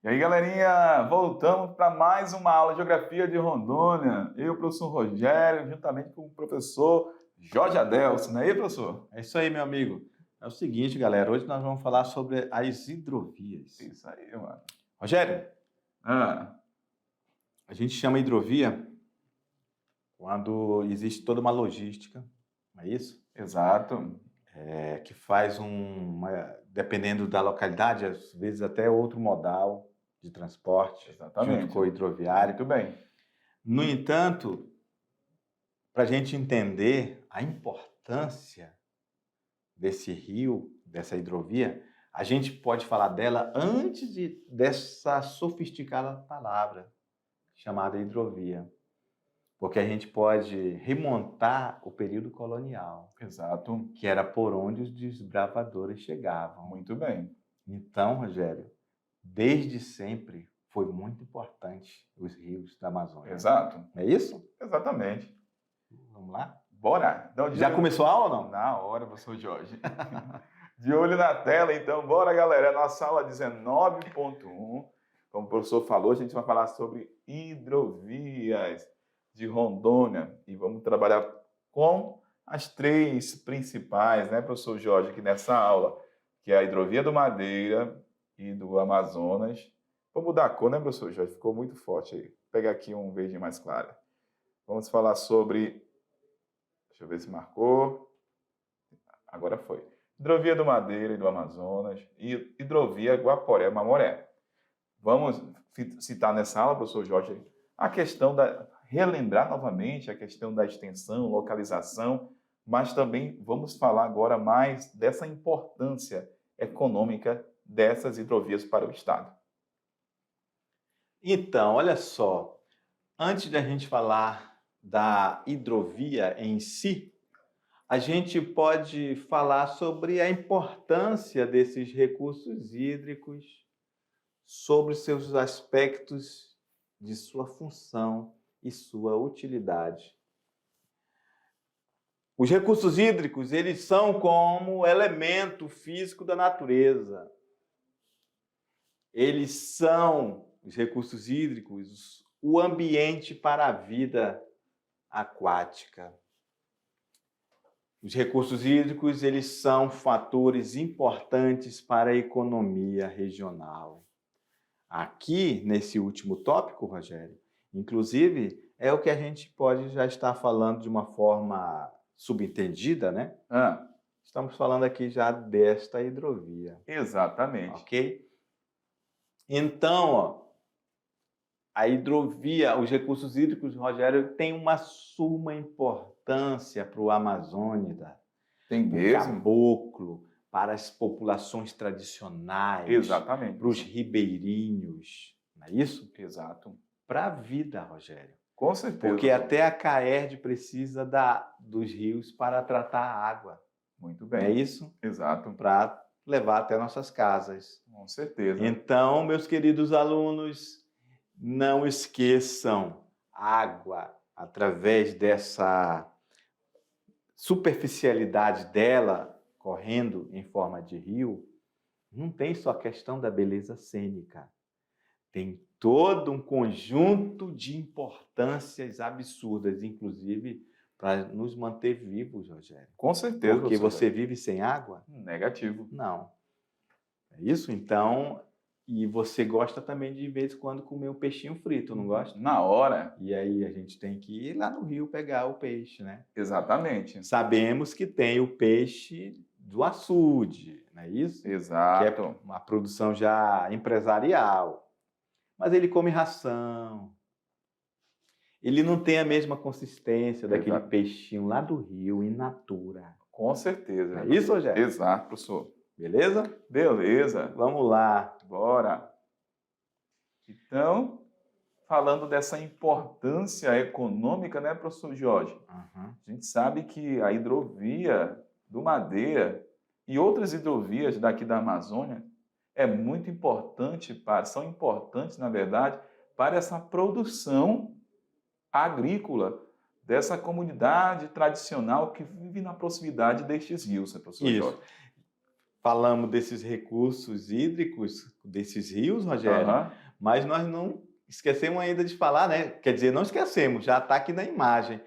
E aí, galerinha, voltamos para mais uma aula de Geografia de Rondônia. Eu, professor Rogério, juntamente com o professor Jorge Adelson. Não é aí, professor? É isso aí, meu amigo. É o seguinte, galera, hoje nós vamos falar sobre as hidrovias. Isso aí, mano. Rogério, a gente chama hidrovia quando existe toda uma logística, não é isso? Exato. Que faz dependendo da localidade, às vezes até outro modal de transporte, Exatamente. junto com o hidroviário. Muito bem. No entanto, para a gente entender a importância desse rio, dessa hidrovia, a gente pode falar dela antes dessa sofisticada palavra chamada hidrovia. Porque a gente pode remontar o período colonial. Exato. Que era por onde os desbravadores chegavam. Muito bem. Então, Rogério, desde sempre foi muito importante os rios da Amazônia. Exato. É isso? Exatamente. Vamos lá? Bora. Então, já começou a aula ou não? Na hora, professor Jorge. De olho na tela, então. Bora, galera. É nossa aula 19.1. Como o professor falou, a gente vai falar sobre hidrovias de Rondônia. E vamos trabalhar com as três principais, né, professor Jorge, aqui nessa aula, que é a hidrovia do Madeira e do Amazonas. Vou mudar a cor, né, professor Jorge? Ficou muito forte aí. Vou pegar aqui um verde mais claro. Vamos falar sobre... Deixa eu ver se marcou. Agora foi. Hidrovia do Madeira e do Amazonas e hidrovia Guaporé-Mamoré. Vamos citar nessa aula, professor Jorge, a questão relembrar novamente a questão da extensão, localização, mas também vamos falar agora mais dessa importância econômica dessas hidrovias para o Estado. Então, olha só, antes da gente falar da hidrovia em si, a gente pode falar sobre a importância desses recursos hídricos, sobre seus aspectos de sua função e sua utilidade. Os recursos hídricos, eles são como elemento físico da natureza. Eles são, os recursos hídricos, o ambiente para a vida aquática. Os recursos hídricos, eles são fatores importantes para a economia regional. Aqui, nesse último tópico, Rogério, inclusive, é o que a gente pode já estar falando de uma forma subentendida, né? Estamos falando aqui já desta hidrovia. Exatamente. Ok? Então, a hidrovia, os recursos hídricos, Rogério, tem uma suma importância para o amazônida, tem mesmo, caboclo, para as populações tradicionais, exatamente, para os ribeirinhos, não é isso? Exato. Para a vida, Rogério. Com certeza. Porque até a CAERD precisa dos rios para tratar a água. Muito bem. Não é isso? Exato. Para levar até nossas casas. Com certeza. Então, meus queridos alunos, não esqueçam, água, através dessa superficialidade dela, correndo em forma de rio, não tem só a questão da beleza cênica. Tem todo um conjunto de importâncias absurdas, inclusive para nos manter vivos, Rogério. Com certeza. Porque você vive sem água? Negativo. Não. É isso? Então, e você gosta também de vez em quando comer um peixinho frito, não gosta? Na hora. E aí a gente tem que ir lá no rio pegar o peixe, né? Exatamente. Sabemos que tem o peixe do açude, não é isso? Exato. Que é uma produção já empresarial. Mas ele come ração. Ele não tem a mesma consistência daquele peixinho lá do rio, in natura. Com certeza. É isso, Rogério? Exato, professor. Beleza? Beleza. Vamos lá. Bora. Então, falando dessa importância econômica, né, professor Jorge? Uhum. A gente sabe que a hidrovia do Madeira e outras hidrovias daqui da Amazônia é muito importante são importantes, na verdade, para essa produção agrícola dessa comunidade tradicional que vive na proximidade destes rios, né, professor Isso. Jorge? Falamos desses recursos hídricos, desses rios, Rogério, Aham. mas nós não esquecemos ainda de falar, né? Quer dizer, não esquecemos, já está aqui na imagem.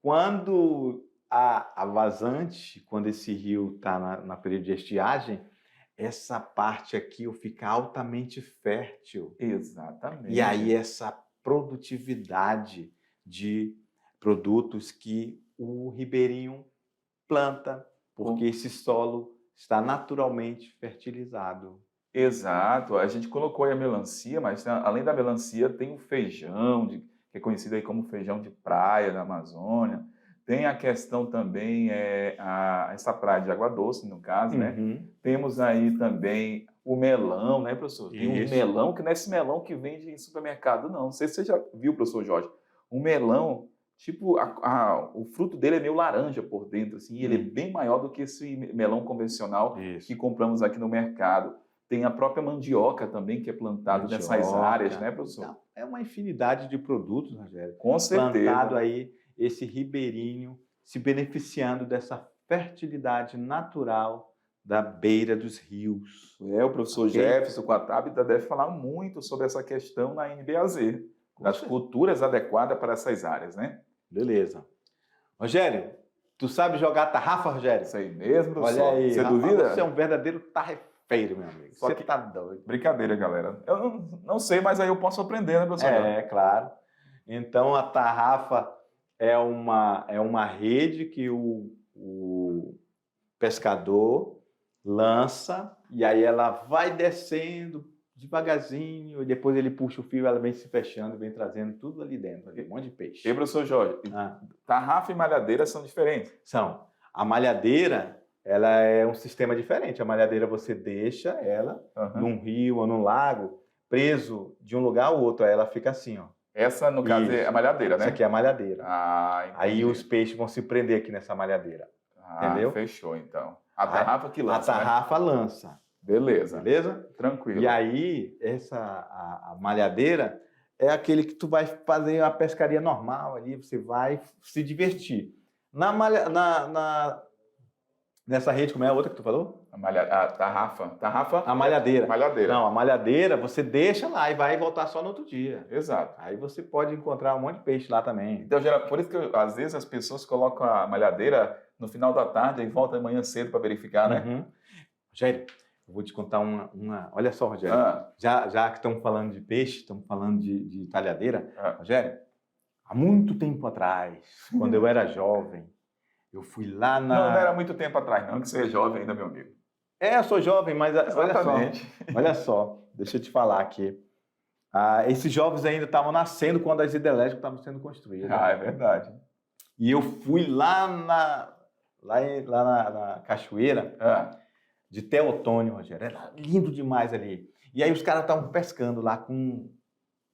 Quando a vazante, quando esse rio está na período de estiagem, essa parte aqui fica altamente fértil. Exatamente. E aí essa produtividade de produtos que o ribeirinho planta, porque esse solo está naturalmente fertilizado. Exato. A gente colocou aí a melancia, mas além da melancia tem o feijão, que é conhecido aí como feijão de praia da Amazônia. Tem a questão também, essa praia de água doce, no caso, né? Uhum. Temos aí também o melão, né, professor? Tem um Isso. melão que não é esse melão que vende em supermercado, não. Não sei se você já viu, professor Jorge. Um melão, tipo, o fruto dele é meio laranja por dentro, assim, e ele é bem maior do que esse melão convencional Isso. que compramos aqui no mercado. Tem a própria mandioca também, que é plantada nessas áreas, né, professor? Então, é uma infinidade de produtos, Rogério. Com certeza. Plantado aí, esse ribeirinho se beneficiando dessa fertilidade natural da beira dos rios. O professor Jefferson com a Tabita deve falar muito sobre essa questão na NBAZ, das culturas adequadas para essas áreas, né? Beleza. Rogério, tu sabe jogar tarrafa, Rogério? Isso aí mesmo, professor. Olha aí, você duvida? Você é um verdadeiro tarrafeiro, meu amigo. Só Você que tá doido. Brincadeira, galera. Eu não sei, mas aí eu posso aprender, né, professor? É, claro. Então, a tarrafa é uma rede que o pescador lança e aí ela vai descendo devagarzinho e depois ele puxa o fio, ela vem se fechando, vem trazendo tudo ali dentro, um monte de peixe. E professor Jorge, tarrafa e malhadeira são diferentes? São. A malhadeira, ela é um sistema diferente. A malhadeira você deixa ela num rio ou num lago, preso de um lugar ao outro, aí ela fica assim, ó. Essa, no caso, é a malhadeira, né? Essa aqui é a malhadeira. Entendi. Aí os peixes vão se prender aqui nessa malhadeira. Entendeu? Fechou, então. A tarrafa que lança, A tarrafa lança. Beleza. Beleza? Tranquilo. E aí, a malhadeira é aquele que tu vai fazer a pescaria normal ali, você vai se divertir. Nessa rede, como é a outra que tu falou? A tarrafa. Tarrafa? A malhadeira. Malhadeira. Não, a malhadeira você deixa lá e vai voltar só no outro dia. Exato. Aí você pode encontrar um monte de peixe lá também. Então, por isso que às vezes as pessoas colocam a malhadeira no final da tarde e voltam amanhã cedo para verificar, né? Uhum. Rogério, eu vou te contar uma... Olha só, Rogério. Já que estamos falando de peixe, estamos falando de talhadeira. Rogério, há muito tempo atrás, quando eu era jovem, eu fui lá na... Não era muito tempo atrás, não, que você é jovem ainda, meu amigo. Eu sou jovem, mas exatamente. Olha só, deixa eu te falar aqui. Esses jovens ainda estavam nascendo quando as hidrelétricas estavam sendo construídas. É verdade. E eu fui lá na cachoeira de Teotônio, Rogério. Era lindo demais ali. E aí os caras estavam pescando lá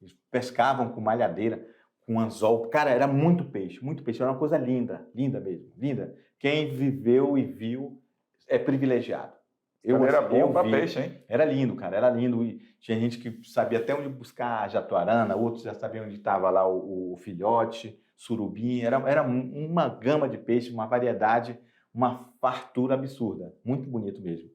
eles pescavam com malhadeira, com anzol. Cara, era muito peixe, muito peixe. Era uma coisa linda, linda mesmo, linda. Quem viveu e viu é privilegiado. Era bom para peixe, hein? Era lindo, cara, era lindo. E tinha gente que sabia até onde buscar a jatuarana, outros já sabiam onde estava lá o filhote, surubim. Era uma gama de peixe, uma variedade, uma fartura absurda. Muito bonito mesmo.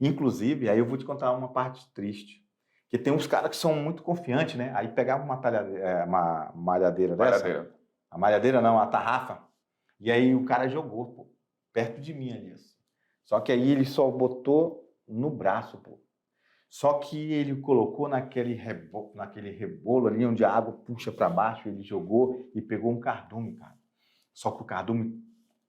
Inclusive, aí eu vou te contar uma parte triste. Que tem uns caras que são muito confiantes, né? Aí pegava uma malhadeira dessa. A malhadeira não, a tarrafa. E aí o cara jogou, pô, perto de mim ali, assim. Só que aí ele só botou no braço, pô. Só que ele colocou naquele rebolo ali, onde a água puxa para baixo, ele jogou e pegou um cardume, cara. Só que o cardume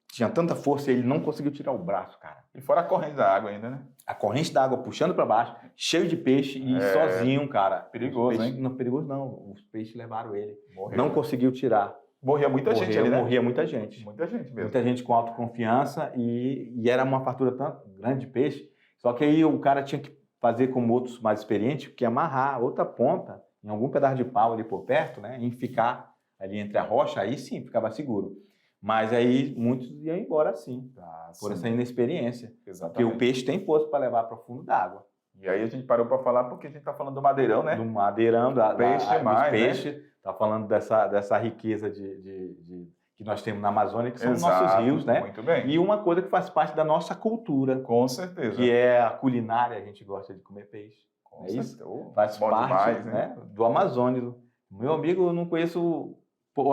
tinha tanta força e ele não conseguiu tirar o braço, cara. E fora a corrente da água ainda, né? A corrente da água puxando para baixo, cheio de peixe e sozinho, cara. Perigoso, hein? Não, perigoso não. Os peixes levaram ele. Morreu. Não conseguiu tirar. Morria muita gente ali, né? Morria muita gente. Muita gente mesmo. Muita gente com autoconfiança e era uma fartura tão grande de peixe. Só que aí o cara tinha que fazer como outros mais experientes, que amarrar outra ponta em algum pedaço de pau ali por perto, né, em ficar ali entre a rocha, aí sim ficava seguro. Mas aí muitos iam embora assim, por essa inexperiência. Porque Exatamente. o peixe tem poço para levar para o fundo d'água. E aí a gente parou para falar porque a gente está falando do madeirão, né? Do madeirão, Peixe demais, dos peixes. Está falando dessa riqueza que nós temos na Amazônia, que são os nossos rios, né? Muito bem. E uma coisa que faz parte da nossa cultura. Com certeza. Que é a culinária, a gente gosta de comer peixe. Com é isso? certeza. Faz Bom parte demais, né, do Amazônia. Meu amigo, eu não conheço...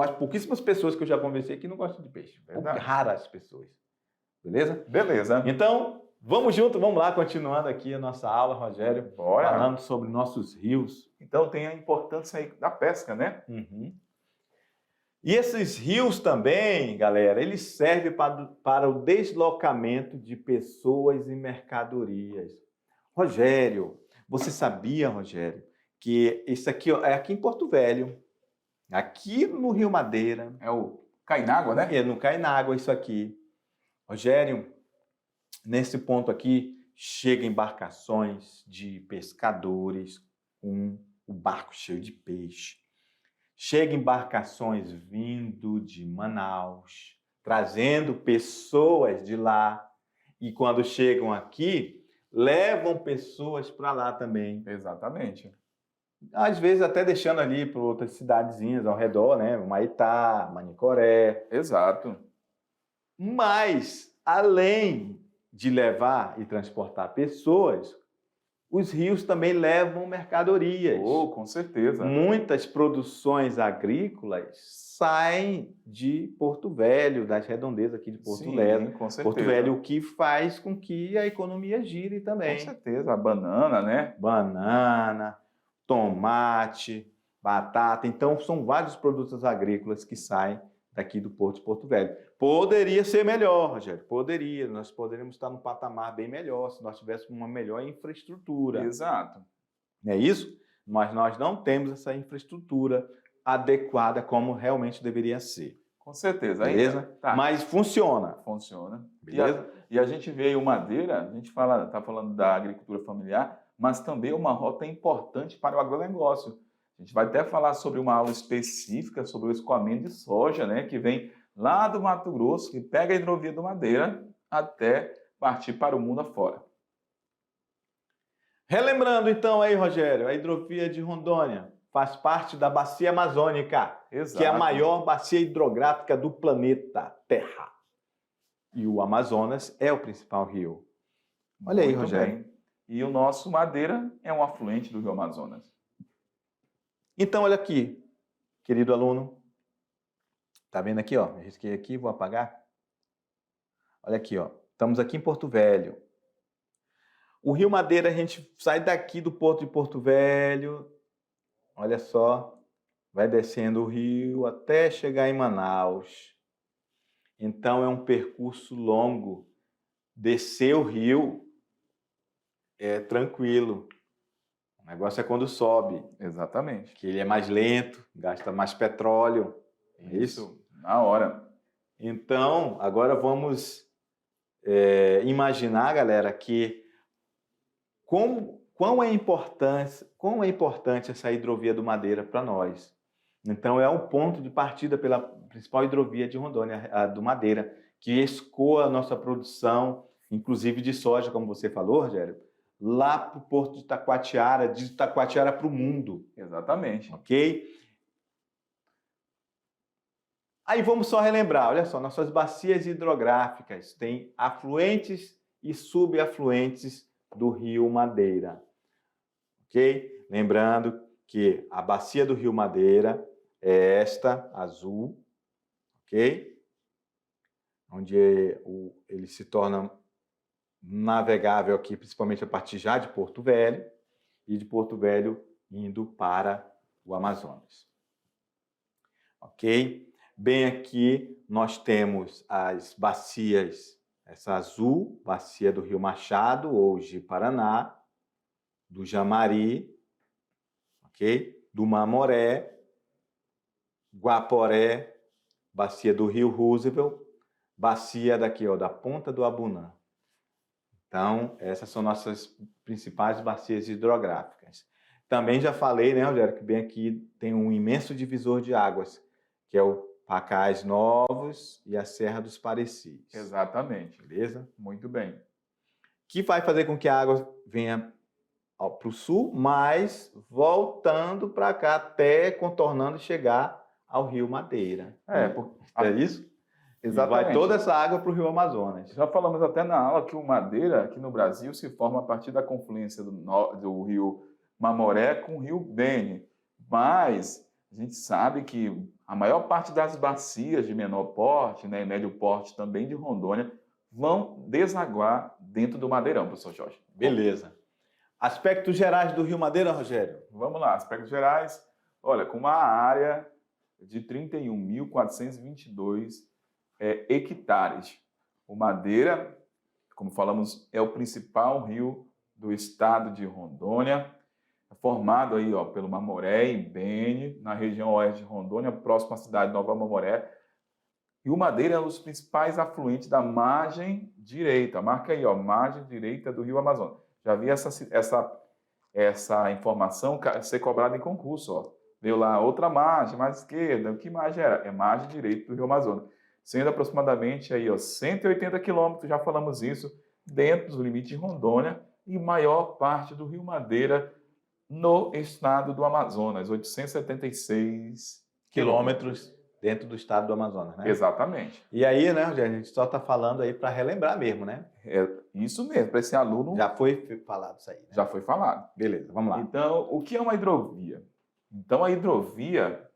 Acho pouquíssimas pessoas que eu já conversei que não gostam de peixe. Raras pessoas. Beleza? Beleza. Então, vamos junto, vamos lá, continuando aqui a nossa aula, Rogério. Bora. Falando sobre nossos rios. Então tem a importância aí da pesca, né? Uhum. E esses rios também, galera, eles servem para o deslocamento de pessoas e mercadorias. Rogério, você sabia, Rogério, que isso aqui é aqui em Porto Velho, aqui no Rio Madeira. É o Cainágua, né? É no Cainágua isso aqui. Rogério, nesse ponto aqui, chegam embarcações de pescadores com o barco cheio de peixe. Chegam embarcações vindo de Manaus, trazendo pessoas de lá. E quando chegam aqui, levam pessoas para lá também. Exatamente. Às vezes até deixando ali para outras cidadezinhas ao redor, né? Maitá, Manicoré. Exato. Mas, além de levar e transportar pessoas, os rios também levam mercadorias. Oh, com certeza. Muitas produções agrícolas saem de Porto Velho, das redondezas aqui de Porto Velho. Com certeza. Porto Velho, o que faz com que a economia gire também. Com certeza. A banana, né? Banana, tomate, batata. Então, são vários produtos agrícolas que saem daqui do Porto de Porto Velho. Poderia ser melhor, Rogério, poderia. Nós poderíamos estar num patamar bem melhor se nós tivéssemos uma melhor infraestrutura. Exato. Não é isso? Mas nós não temos essa infraestrutura adequada como realmente deveria ser. Com certeza. Beleza? Tá. Mas funciona. Funciona. Beleza? E a gente vê aí o madeira, a gente está falando da agricultura familiar, mas também é uma rota importante para o agronegócio. A gente vai até falar sobre uma aula específica sobre o escoamento de soja, né, que vem lá do Mato Grosso, que pega a hidrovia do Madeira até partir para o mundo afora. Relembrando então aí, Rogério, a hidrovia de Rondônia faz parte da Bacia Amazônica, Exato. Que é a maior bacia hidrográfica do planeta Terra. E o Amazonas é o principal rio. Olha aí, Rogério. Bem. E o nosso Madeira é um afluente do rio Amazonas. Então, olha aqui, querido aluno. Tá vendo aqui, ó? Eu risquei aqui, vou apagar. Olha aqui, ó. Estamos aqui em Porto Velho. O Rio Madeira, a gente sai daqui do porto de Porto Velho. Olha só. Vai descendo o rio até chegar em Manaus. Então, é um percurso longo. Descer o rio é tranquilo. O negócio é quando sobe. Exatamente. Que ele é mais lento, gasta mais petróleo. Isso, na hora. Então, agora vamos imaginar, galera, que quão é importante essa hidrovia do Madeira para nós. Então, é um ponto de partida pela principal hidrovia de Rondônia, a do Madeira, que escoa a nossa produção, inclusive de soja, como você falou, Rogério, lá para o porto de Taquatiara para o mundo. Exatamente. Ok? Aí vamos só relembrar, olha só, nossas bacias hidrográficas têm afluentes e subafluentes do Rio Madeira. Ok? Lembrando que a bacia do Rio Madeira é esta, azul, ok? Onde ele se torna navegável aqui, principalmente a partir já de Porto Velho, e de Porto Velho indo para o Amazonas. Ok? Bem aqui nós temos as bacias, essa azul, bacia do Rio Machado, hoje Paraná, do Jamari, ok? Do Mamoré, Guaporé, bacia do Rio Roosevelt, bacia daqui, ó, da Ponta do Abunã. Então, essas são nossas principais bacias hidrográficas. Também já falei, né, Rogério, que bem aqui tem um imenso divisor de águas, que é o Pacais Novos e a Serra dos Parecis. Exatamente. Beleza? Muito bem. Que vai fazer com que a água venha para o sul, mas voltando para cá, até contornando e chegar ao Rio Madeira. É isso? Exatamente. E vai toda essa água para o Rio Amazonas. Já falamos até na aula que o Madeira, aqui no Brasil, se forma a partir da confluência do rio Mamoré com o rio Beni. Mas a gente sabe que a maior parte das bacias de menor porte, né, e médio porte também de Rondônia, vão desaguar dentro do Madeirão, professor Jorge. Beleza. Aspectos gerais do Rio Madeira, Rogério? Vamos lá, aspectos gerais. Olha, com uma área de 31.422 hectares. O Madeira, como falamos, é o principal rio do estado de Rondônia, formado aí, pelo Mamoré e Beni, na região oeste de Rondônia, próximo à cidade de Nova Mamoré. E o Madeira é um dos principais afluentes da margem direita. Marca aí, margem direita do rio Amazonas. Já vi essa informação ser cobrada em concurso, Veio lá outra margem, mais esquerda. Que margem era? É margem direita do rio Amazonas. Sendo aproximadamente aí, 180 quilômetros, já falamos isso, dentro dos limites de Rondônia e maior parte do rio Madeira no estado do Amazonas, 876 quilômetros dentro do estado do Amazonas, né? Exatamente. E aí, né, Rogério, a gente só está falando aí para relembrar mesmo, né? É isso mesmo, para esse aluno... Já foi falado isso aí, né? Já foi falado. Beleza, vamos lá. Então, o que é uma hidrovia? Então, a hidrovia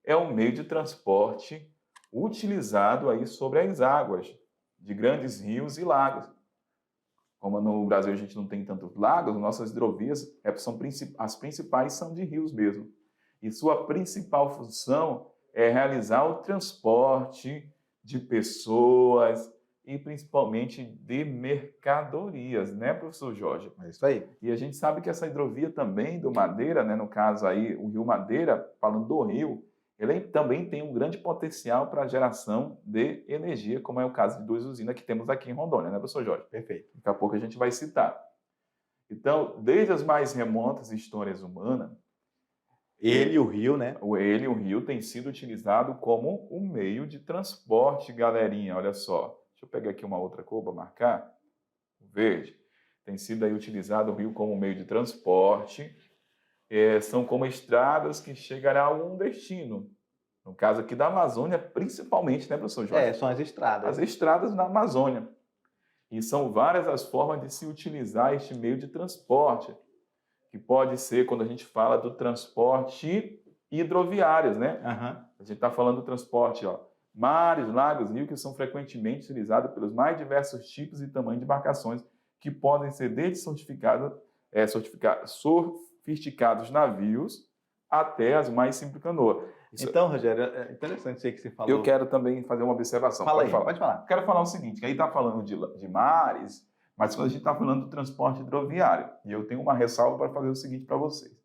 é um meio de transporte utilizado aí sobre as águas de grandes rios e lagos. Como no Brasil a gente não tem tantos lagos, nossas hidrovias as principais são de rios mesmo. E sua principal função é realizar o transporte de pessoas e principalmente de mercadorias, né, professor Jorge? É isso aí. E a gente sabe que essa hidrovia também do Madeira, né, no caso aí o Rio Madeira, falando do rio, ele também tem um grande potencial para a geração de energia, como é o caso de 2 usinas que temos aqui em Rondônia, né, professor Jorge? Perfeito. Daqui a pouco a gente vai citar. Então, desde as mais remotas histórias humanas, ele e o rio, né? O rio tem sido utilizado como um meio de transporte, galerinha, olha só. Deixa eu pegar aqui uma outra cor para marcar. O verde. Tem sido aí utilizado o rio como meio de transporte. São como estradas que chegarão a algum destino. No caso aqui da Amazônia, principalmente, né, professor Jorge? São as estradas. As estradas da Amazônia. E são várias as formas de se utilizar este meio de transporte, que pode ser quando a gente fala do transporte hidroviário, né? Uhum. A gente está falando do transporte, mares, lagos, rios, que são frequentemente utilizados pelos mais diversos tipos e tamanhos de embarcações, que podem ser desde sofisticados navios até as mais simples canoas. Então, Rogério, é interessante isso aí que você falou. Eu quero também fazer uma observação. Pode falar. Quero falar o seguinte, que aí está falando de mares, mas quando a gente está falando do transporte hidroviário, e eu tenho uma ressalva para fazer o seguinte para vocês.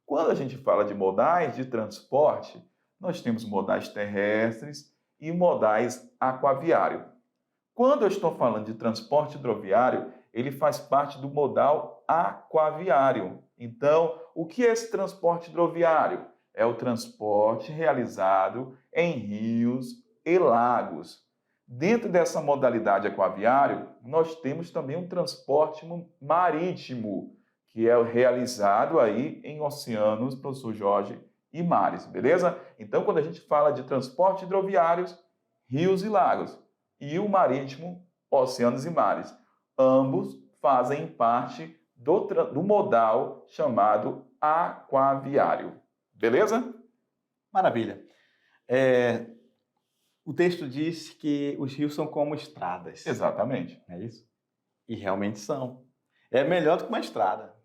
Quando a gente fala de modais de transporte, nós temos modais terrestres e modais aquaviário. Quando eu estou falando de transporte hidroviário, ele faz parte do modal aquaviário. Então, o que é esse transporte hidroviário? É o transporte realizado em rios e lagos. Dentro dessa modalidade aquaviário, nós temos também um transporte marítimo, que é realizado aí em oceanos, professor Jorge, e mares, beleza? Então, quando a gente fala de transporte hidroviários, rios e lagos, e o marítimo, oceanos e mares, ambos fazem parte do modal chamado aquaviário. Beleza? Maravilha. O texto diz que os rios são como estradas. Exatamente. É isso? E realmente são. É melhor do que uma estrada,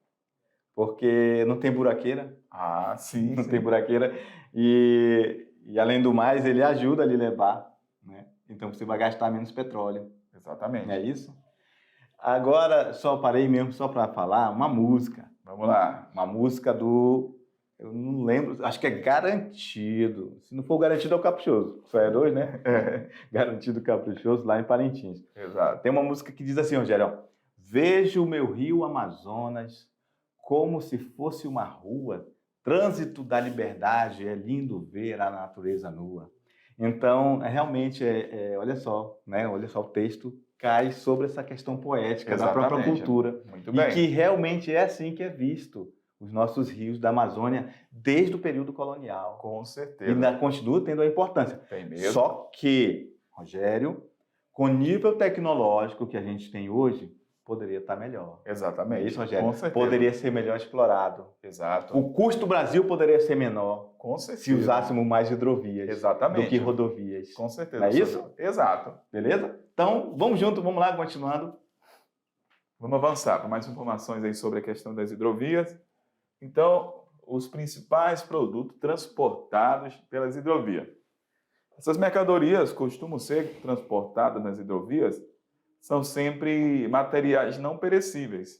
porque não tem buraqueira. Ah, sim. Não tem buraqueira. E além do mais, ele ajuda a lhe levar, né? Então você vai gastar menos petróleo. Exatamente. É isso? Agora, só parei mesmo só para falar uma música. Vamos lá. Uma música do... Eu não lembro, acho que é Garantido. Se não for Garantido, é o Caprichoso. Só é 2, né? Garantido Caprichoso, lá em Parintins. Exato. Tem uma música que diz assim, Rogério, vejo o meu rio Amazonas como se fosse uma rua, trânsito da liberdade, é lindo ver a natureza nua. Então, realmente, olha só, né? Olha só, o texto cai sobre essa questão poética da própria Exatamente. cultura. Muito E bem. que realmente é assim que é visto os nossos rios da Amazônia desde o período colonial. Com E certeza. ainda continua tendo a importância. Tem mesmo. Só que, Rogério, com o nível tecnológico que a gente tem hoje, poderia estar melhor. Exatamente. É isso, Rogério? Com certeza. Poderia ser melhor explorado. Exato. O custo do Brasil poderia ser menor Com certeza. se usássemos mais hidrovias Exatamente. do que rodovias. Com certeza. Não é isso? Exato. Beleza? Então, vamos junto, vamos lá, continuando. Vamos avançar para mais informações aí sobre a questão das hidrovias. Então, os principais produtos transportados pelas hidrovias. Essas mercadorias costumam ser transportadas nas hidrovias, são sempre materiais não perecíveis.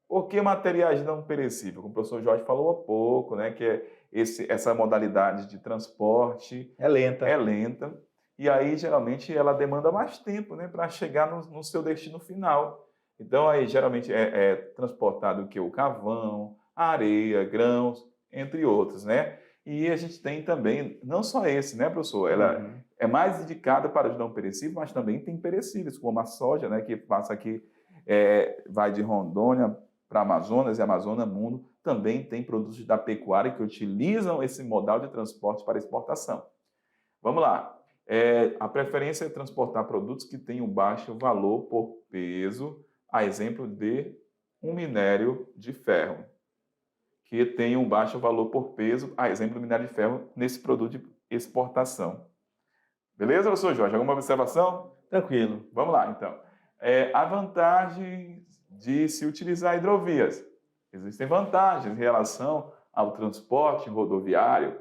Por que materiais não perecíveis? Como o professor Jorge falou há pouco, né, que essa modalidade de transporte É lenta. é lenta, e aí geralmente ela demanda mais tempo, né, para chegar no seu destino final. Então aí geralmente é transportado o que? O carvão, areia, grãos, entre outros, né? E a gente tem também, não só esse, né, professor? Ela é mais indicada para os não perecíveis, mas também tem perecíveis, como a soja, né, que passa aqui, vai de Rondônia para Amazonas e Amazonas Mundo, também tem produtos da pecuária que utilizam esse modal de transporte para exportação. Vamos lá. A preferência é transportar produtos que tenham baixo valor por peso, a exemplo de um minério de ferro, que tem um baixo valor por peso, a exemplo do minério de ferro, nesse produto de exportação. Beleza, professor Jorge? Alguma observação? Tranquilo. Vamos lá, então. A vantagem de se utilizar hidrovias. Existem vantagens em relação ao transporte rodoviário.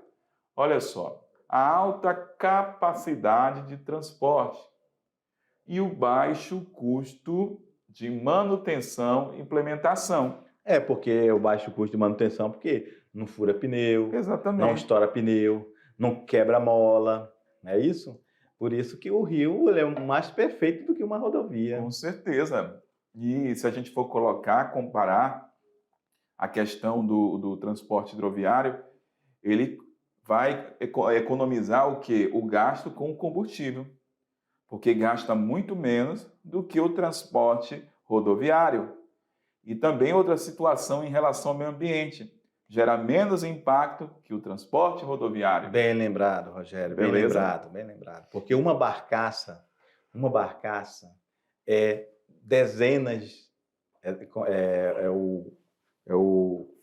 Olha só, a alta capacidade de transporte e o baixo custo de manutenção e implementação. Porque o baixo custo de manutenção, porque não fura pneu, Exatamente. não estoura pneu, não quebra mola, não é isso? Por isso que o rio ele é mais perfeito do que uma rodovia. Com certeza. E se a gente for comparar a questão do transporte hidroviário, ele vai economizar o quê? O gasto com o combustível, porque gasta muito menos do que o transporte rodoviário. E também outra situação em relação ao meio ambiente, gera menos impacto que o transporte rodoviário. Bem lembrado, Rogério, Beleza? bem lembrado, bem lembrado. Porque uma barcaça é dezenas, é o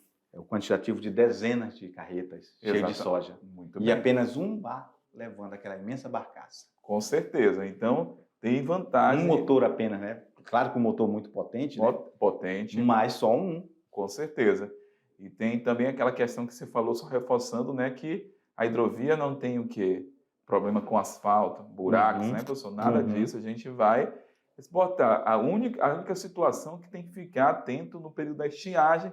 quantitativo de dezenas de carretas cheias de soja. Muito E bem. apenas um barco levando aquela imensa barcaça. Com certeza. Então, tem vantagem. Um motor apenas, né? Claro que um motor muito potente, né? Potente. Mas só um. Com certeza. E tem também aquela questão que você falou, só reforçando, né, que a hidrovia não tem o quê? Problema com asfalto, buracos, né, professor? Nada disso. A gente vai exportar. A única situação que tem que ficar atento no período da estiagem,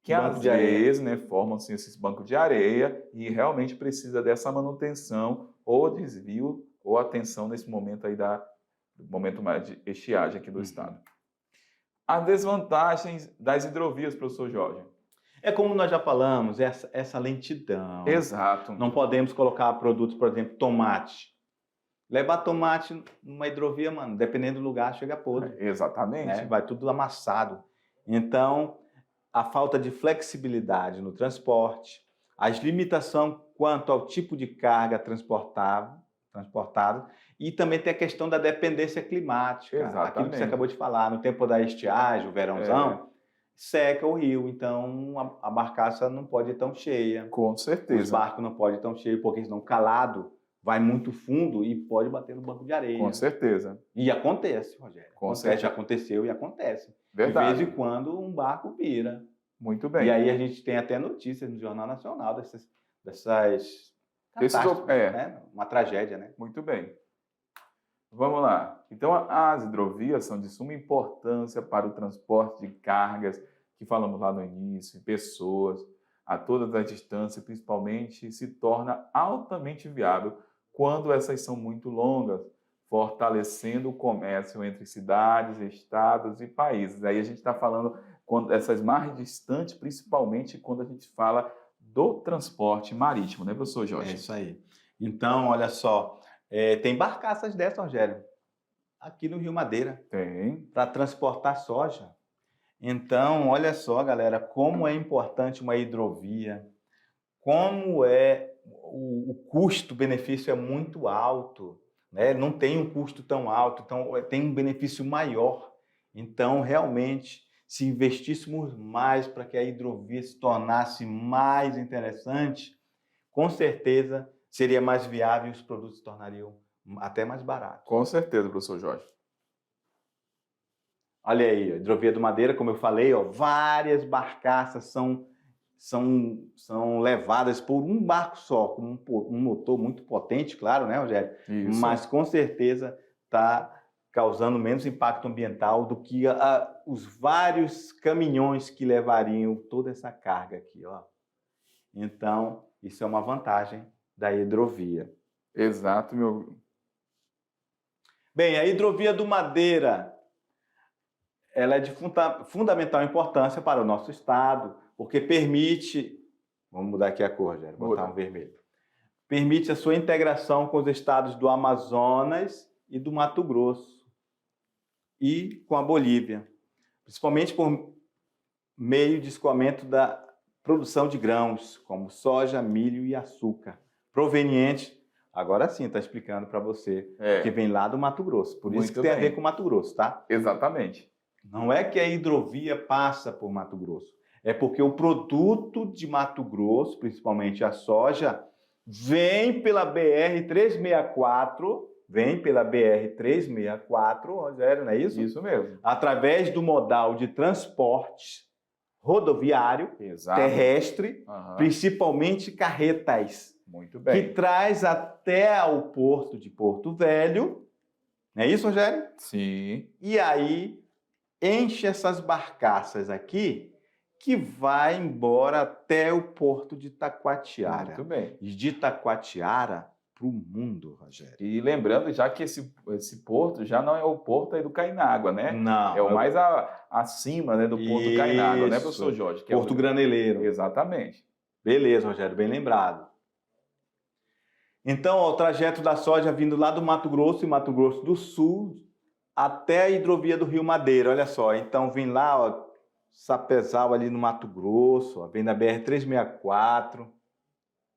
que às vezes, né, formam-se esses bancos de areia e realmente precisa dessa manutenção ou desvio ou atenção nesse momento aí do momento mais de estiagem aqui do estado. As desvantagens das hidrovias, professor Jorge. É como nós já falamos, essa lentidão. Exato. Não podemos colocar produtos, por exemplo, tomate. Levar tomate numa hidrovia, mano, dependendo do lugar, chega podre. Exatamente. Né? Vai tudo amassado. Então, a falta de flexibilidade no transporte, as limitações quanto ao tipo de carga transportado, e também tem a questão da dependência climática. Exatamente. Aquilo que você acabou de falar, no tempo da estiagem, o verãozão, seca o rio, então a barcaça não pode ir tão cheia. Com certeza. Os barcos não podem ir tão cheios, porque senão calado vai muito fundo e pode bater no banco de areia. Com certeza. E acontece, Rogério. certeza. Já aconteceu e acontece. Verdade. De vez em quando um barco vira. Muito bem. E aí a gente tem até notícias no Jornal Nacional dessas né? Uma tragédia, né? Muito bem. Vamos lá. Então, as hidrovias são de suma importância para o transporte de cargas, que falamos lá no início, pessoas, a todas as distâncias, principalmente, se torna altamente viável quando essas são muito longas, fortalecendo o comércio entre cidades, estados e países. Aí a gente está falando essas mais distantes, principalmente quando a gente fala do transporte marítimo, né, professor Jorge? É isso aí. Então, olha só, tem barcaças dessas, Rogério, aqui no Rio Madeira, Tem. para transportar soja. Então, olha só, galera, como é importante uma hidrovia, como o custo-benefício é muito alto, né? Não tem um custo tão alto, então tem um benefício maior. Então, realmente, se investíssemos mais para que a hidrovia se tornasse mais interessante, com certeza seria mais viável e os produtos se tornariam até mais baratos. Com certeza, professor Jorge. Olha aí, a hidrovia do Madeira, como eu falei, ó, várias barcaças são levadas por um barco só, com um motor muito potente, claro, né, Rogério? Isso. Mas com certeza está causando menos impacto ambiental do que os vários caminhões que levariam toda essa carga aqui, ó. Então, isso é uma vantagem da hidrovia. Exato, meu. Bem, a hidrovia do Madeira, ela é de fundamental importância para o nosso estado, porque permite, vamos mudar aqui a cor, Rogério, botar um vermelho, permite a sua integração com os estados do Amazonas e do Mato Grosso e com a Bolívia, principalmente por meio de escoamento da produção de grãos, como soja, milho e açúcar, proveniente, agora sim está explicando para você, que vem lá do Mato Grosso, por isso que tem a ver com o Mato Grosso, tá? Exatamente. Não é que a hidrovia passa por Mato Grosso, é porque o produto de Mato Grosso, principalmente a soja, vem pela BR-364, Rogério, não é isso? Isso mesmo. Através do modal de transporte rodoviário, terrestre, principalmente carretas. Muito bem. Que traz até o porto de Porto Velho, não é isso, Rogério? Sim. E aí enche essas barcaças aqui, que vai embora até o porto de Taquatiara. Muito bem. E de Taquatiara para o mundo, Rogério. E lembrando já que esse porto já não é o porto aí do Cainágua, né? Não. É o mais acima, né, do porto do Cainágua, né, professor Jorge? Que Porto Graneleiro. Exatamente. Beleza, Rogério, bem lembrado. Então, ó, o trajeto da soja vindo lá do Mato Grosso e Mato Grosso do Sul até a hidrovia do Rio Madeira, olha só. Então, vem lá, ó, Sapezal ali no Mato Grosso, ó, vem da BR-364.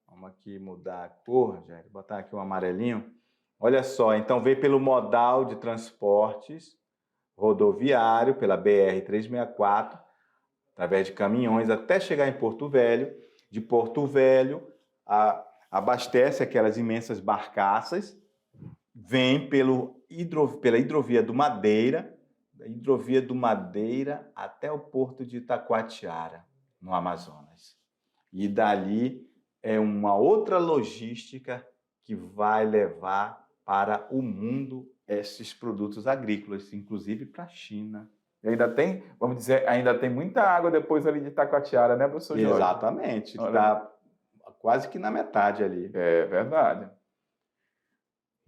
Vamos aqui mudar a cor, Rogério, botar aqui um amarelinho. Olha só, então vem pelo modal de transportes rodoviário, pela BR-364, através de caminhões, até chegar em Porto Velho. De Porto Velho, abastece aquelas imensas barcaças, vem pela hidrovia do Madeira, da hidrovia do Madeira até o porto de Taquatiara, no Amazonas. E dali é uma outra logística que vai levar para o mundo esses produtos agrícolas, inclusive para a China. E ainda tem, vamos dizer, ainda tem muita água depois ali de Taquatiara, né, professor Jorge? Exatamente, está quase que na metade ali. É verdade.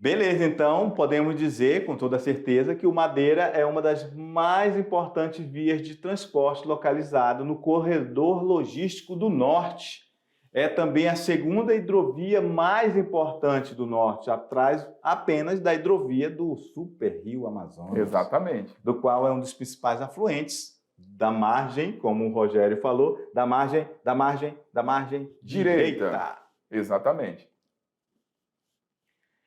Beleza, então podemos dizer com toda certeza que o Madeira é uma das mais importantes vias de transporte localizado no corredor logístico do Norte. É também a segunda hidrovia mais importante do Norte, atrás apenas da hidrovia do Super Rio Amazonas. Exatamente. Do qual é um dos principais afluentes da margem, como o Rogério falou, da margem direita. Exatamente.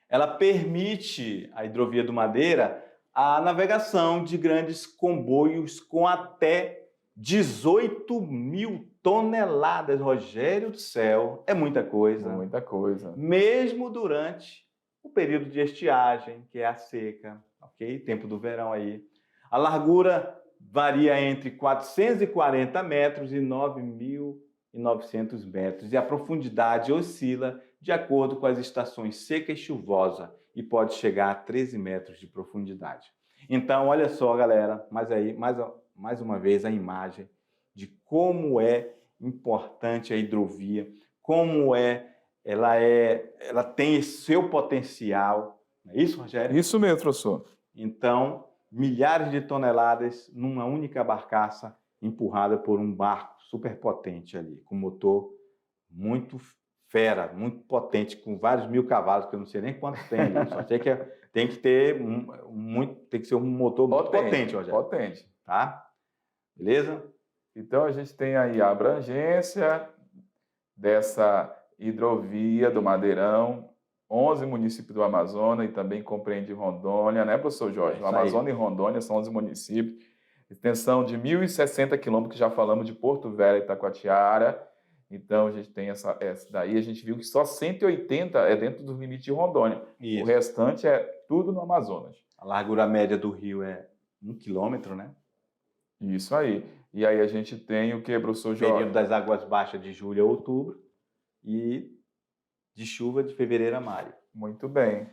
Ela permite, a hidrovia do Madeira, a navegação de grandes comboios com até 18 mil toneladas, Rogério do céu, é muita coisa. Muita coisa. Mesmo durante o período de estiagem, que é a seca, ok? Tempo do verão aí. A largura varia entre 440 metros e 9.900 metros. E a profundidade oscila de acordo com as estações seca e chuvosa e pode chegar a 13 metros de profundidade. Então, olha só, galera, mais uma vez a imagem de como é importante a hidrovia, como ela tem seu potencial. Não é isso, Rogério? Isso mesmo, professor. Então, milhares de toneladas numa única barcaça empurrada por um barco super potente ali, com motor muito fera, muito potente, com vários mil cavalos, que eu não sei nem quantos tem ali. Só sei que tem que ter tem que ser um motor muito potente, Rogério. Potente. Tá? Beleza? Então a gente tem aí a abrangência dessa hidrovia do Madeirão, 11 municípios do Amazonas e também compreende Rondônia, né, professor Jorge? O Amazonas e Rondônia são 11 municípios, extensão de 1.060 quilômetros, que já falamos de Porto Velho e Itacoatiara. Então a gente tem essa daí, a gente viu que só 180 é dentro do limite de Rondônia. Isso. O restante é tudo no Amazonas. A largura média do rio é 1 quilômetro, né? Isso aí. E aí a gente tem o que, professor Jorge? Período das águas baixas de julho a outubro e de chuva de fevereiro a maio. Muito bem.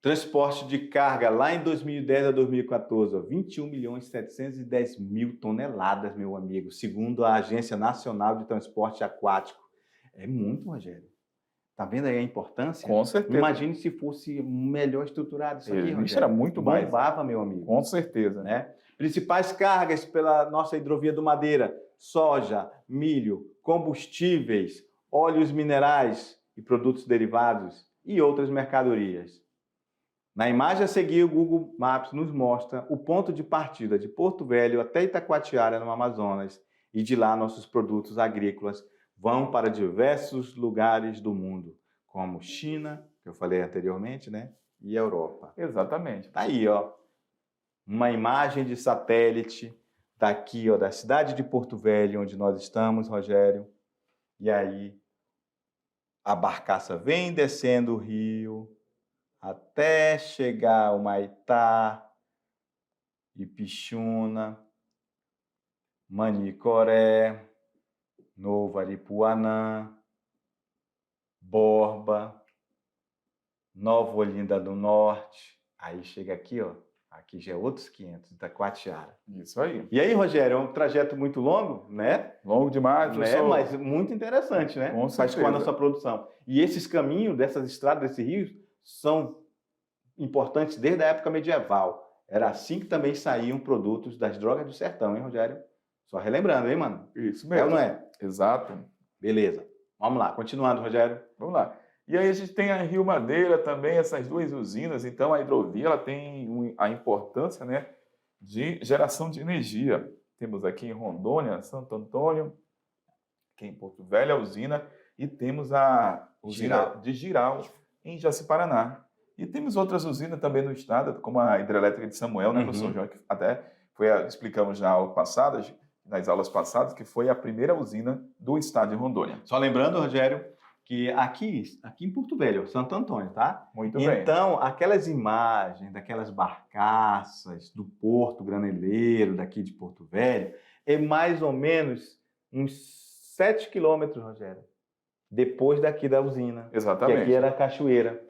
Transporte de carga lá em 2010 a 2014, 21.710.000 toneladas, meu amigo, segundo a Agência Nacional de Transporte Aquático. É muito, Rogério. Tá vendo aí a importância? Com certeza. Imagine se fosse melhor estruturado isso aqui, Rogério. Isso era muito mais. Bombava, meu amigo. Com certeza. Né? Principais cargas pela nossa hidrovia do Madeira: soja, milho, combustíveis, óleos minerais e produtos derivados e outras mercadorias. Na imagem a seguir, o Google Maps nos mostra o ponto de partida de Porto Velho até Itacoatiara, no Amazonas, e de lá nossos produtos agrícolas vão para diversos lugares do mundo, como China, que eu falei anteriormente, né? E Europa. Exatamente. Tá aí, ó, uma imagem de satélite daqui, ó, da cidade de Porto Velho, onde nós estamos, Rogério. E aí a barcaça vem descendo o rio até chegar ao Humaitá, Ipixuna, Manicoré, Novo Aripuanã, Borba, Nova Olinda do Norte. Aí chega aqui, ó. Aqui já é outros 500, Itacoatiara. Isso aí. E aí, Rogério, é um trajeto muito longo, né? Longo demais, professor. Mas muito interessante, né? Com Faz com a nossa produção. E esses caminhos, dessas estradas, desses rios, são importantes desde a época medieval. Era assim que também saíam produtos das drogas do sertão, hein, Rogério? Só relembrando, hein, mano? Isso mesmo. É ou não é? Exato. Beleza. Vamos lá, continuando, Rogério. Vamos lá. E aí a gente tem a Rio Madeira também, essas duas usinas. Então a hidrovia ela tem a importância, né, de geração de energia. Temos aqui em Rondônia, Santo Antônio, aqui em Porto Velho, a usina, e temos a usina de Jirau, em Jaci-Paraná. E temos outras usinas também no estado, como a hidrelétrica de Samuel, né, professor João, que até explicamos na aula passada, nas aulas passadas, que foi a primeira usina do estado de Rondônia. Só lembrando, Rogério, que aqui em Porto Velho, Santo Antônio, tá? Muito bem. Então, aquelas imagens daquelas barcaças do Porto Graneleiro, daqui de Porto Velho, é mais ou menos uns 7 quilômetros, Rogério, depois daqui da usina. Exatamente. Que aqui era a cachoeira.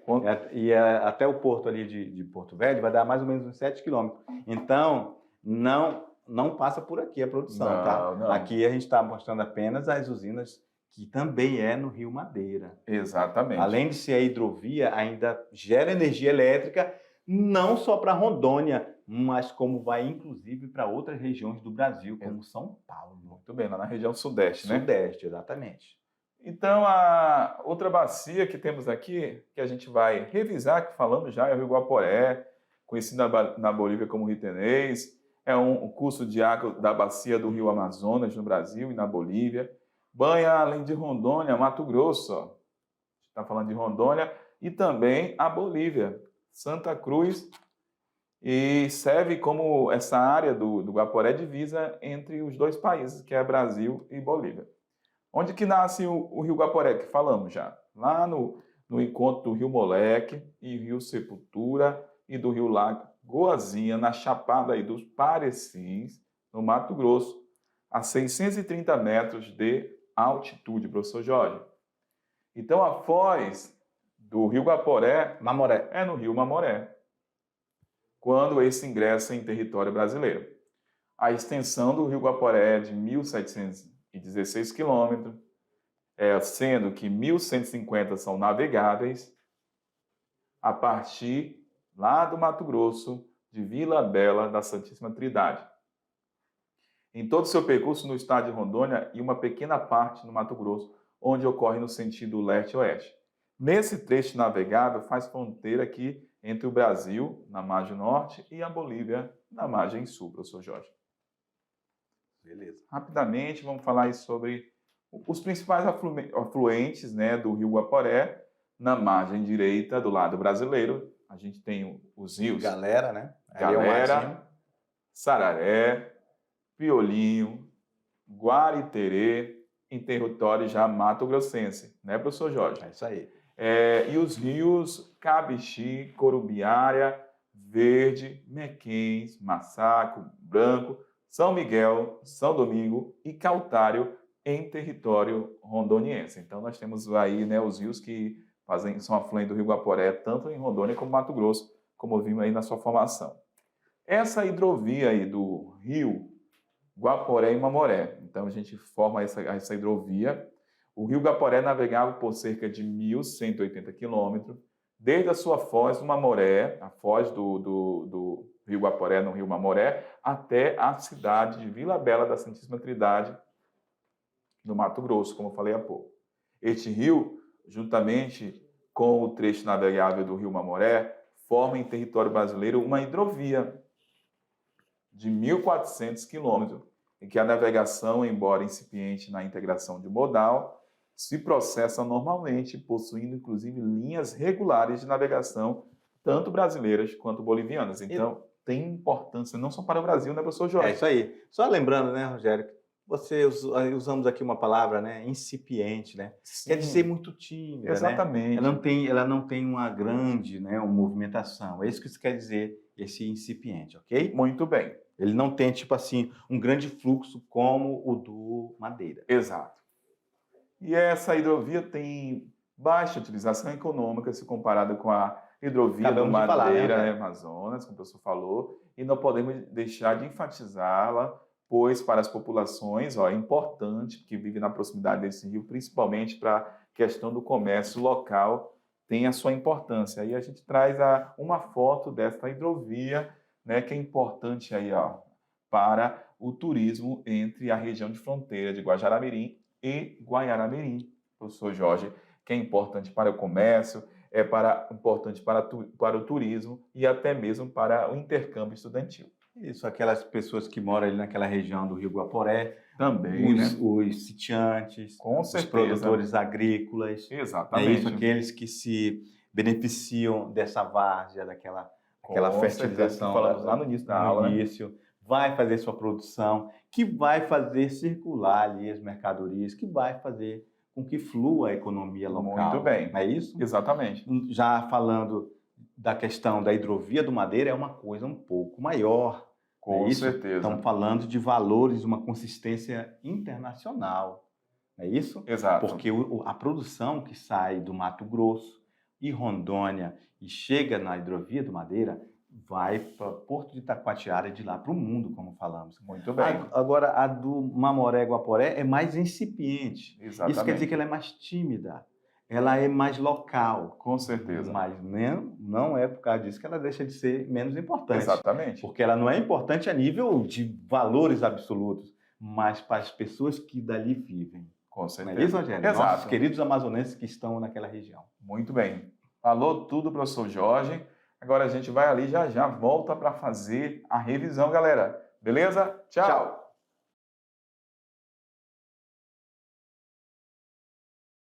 E até o porto ali de Porto Velho vai dar mais ou menos uns 7 quilômetros. Então, não passa por aqui a produção, tá? Não. Aqui a gente está mostrando apenas as usinas que também é no Rio Madeira. Exatamente. Além de ser a hidrovia, ainda gera energia elétrica, não só para Rondônia, mas como vai inclusive para outras regiões do Brasil, como São Paulo. Muito bem, lá na região sudeste, né? Sudeste, exatamente. Então, a outra bacia que temos aqui, que a gente vai revisar, que falamos já, é o Rio Guaporé, conhecido na Bolívia como Rio Tenês. É um curso de água da bacia do Rio Amazonas, no Brasil e na Bolívia. Banha, além de Rondônia, Mato Grosso. Está falando de Rondônia. E também a Bolívia, Santa Cruz. E serve como essa área do Guaporé divisa entre os dois países, que é Brasil e Bolívia. Onde que nasce o Rio Guaporé, que falamos já? Lá no encontro do Rio Moleque e Rio Sepultura e do Rio Lagoazinha, na Chapada aí dos Parecis, no Mato Grosso, a 630 metros de altitude, professor Jorge. Então, a foz do Rio Guaporé é no Rio Mamoré, quando esse ingressa em território brasileiro. A extensão do Rio Guaporé é de 1.716 quilômetros, sendo que 1.150 são navegáveis, a partir lá do Mato Grosso, de Vila Bela da Santíssima Trindade. em todo o seu percurso no estado de Rondônia e uma pequena parte no Mato Grosso, onde ocorre no sentido leste-oeste. Nesse trecho navegável, faz fronteira aqui entre o Brasil, na margem norte, e a Bolívia, na margem sul, professor Jorge. Beleza. Rapidamente, vamos falar aí sobre os principais afluentes, né, do rio Guaporé. Na margem direita, do lado brasileiro, a gente tem os rios Galera, né? Ali é o Galera, marzinho. Sararé, Piolinho, Guariterê, em território já mato-grossense, né, professor Jorge? É isso aí. E os rios Cabixi, Corubiária, Verde, Mequens, Massaco, Branco, São Miguel, São Domingo e Cautário em território rondoniense. Então nós temos aí, né, os rios que são afluentes do Rio Guaporé, tanto em Rondônia como Mato Grosso, como vimos aí na sua formação. Essa hidrovia aí do rio Guaporé e Mamoré, então a gente forma essa hidrovia. O rio Guaporé é navegável por cerca de 1.180 quilômetros, desde a sua foz do Mamoré, a foz do rio Guaporé no rio Mamoré, até a cidade de Vila Bela da Santíssima Trindade, no Mato Grosso, como eu falei há pouco. Este rio, juntamente com o trecho navegável do rio Mamoré, forma em território brasileiro uma hidrovia de 1.400 quilômetros, em que a navegação, embora incipiente na integração de modal, se processa normalmente, possuindo inclusive linhas regulares de navegação, tanto brasileiras quanto bolivianas. Então, tem importância não só para o Brasil, né, professor Jorge? É isso aí. Só lembrando, né, Rogério, usamos aqui uma palavra, né, incipiente, né? Sim. Quer dizer muito tímida, Exatamente. né? Ela não tem uma grande, né, uma movimentação. É isso que isso quer dizer, esse incipiente, ok? Muito bem. Ele não tem, tipo assim, um grande fluxo como o do Madeira. Exato. E essa hidrovia tem baixa utilização econômica se comparada com a hidrovia do Madeira, né, Amazonas, como o professor falou, e não podemos deixar de enfatizá-la, pois para as populações é importante, que vivem na proximidade desse rio, principalmente para a questão do comércio local, tem a sua importância. Aí a gente traz uma foto dessa hidrovia, né, que é importante aí, para o turismo entre a região de fronteira de Guajará-Mirim e Guaiara-Mirim, professor Jorge, que é importante para o comércio, importante para o turismo e até mesmo para o intercâmbio estudantil. Isso, aquelas pessoas que moram ali naquela região do Rio Guaporé, também, os sitiantes, os produtores agrícolas. Exatamente. É isso, aqueles que se beneficiam dessa várzea, daquela fertilização que falamos lá no início da aula, vai fazer sua produção, que vai fazer circular ali as mercadorias, que vai fazer com que flua a economia local. Muito bem. Não é isso? Exatamente. Já falando da questão da hidrovia do Madeira, é uma coisa um pouco maior. Com certeza. Estamos falando de valores, uma consistência internacional. Não é isso? Exato. Porque a produção que sai do Mato Grosso e Rondônia e chega na hidrovia do Madeira vai para Porto de Itacoatiara e de lá para o mundo, como falamos. Muito bem. Agora, a do Mamoré Guaporé é mais incipiente. Exatamente. Isso quer dizer que ela é mais tímida. Ela é mais local. Com certeza. Mas não é por causa disso que ela deixa de ser menos importante. Exatamente. Porque ela não é importante a nível de valores absolutos, mas para as pessoas que dali vivem. Com certeza. Não é isso, Rogério? Exato. Nossos queridos amazonenses que estão naquela região. Muito bem. Falou tudo, professor Jorge. Agora a gente vai ali já volta para fazer a revisão, galera. Beleza? Tchau.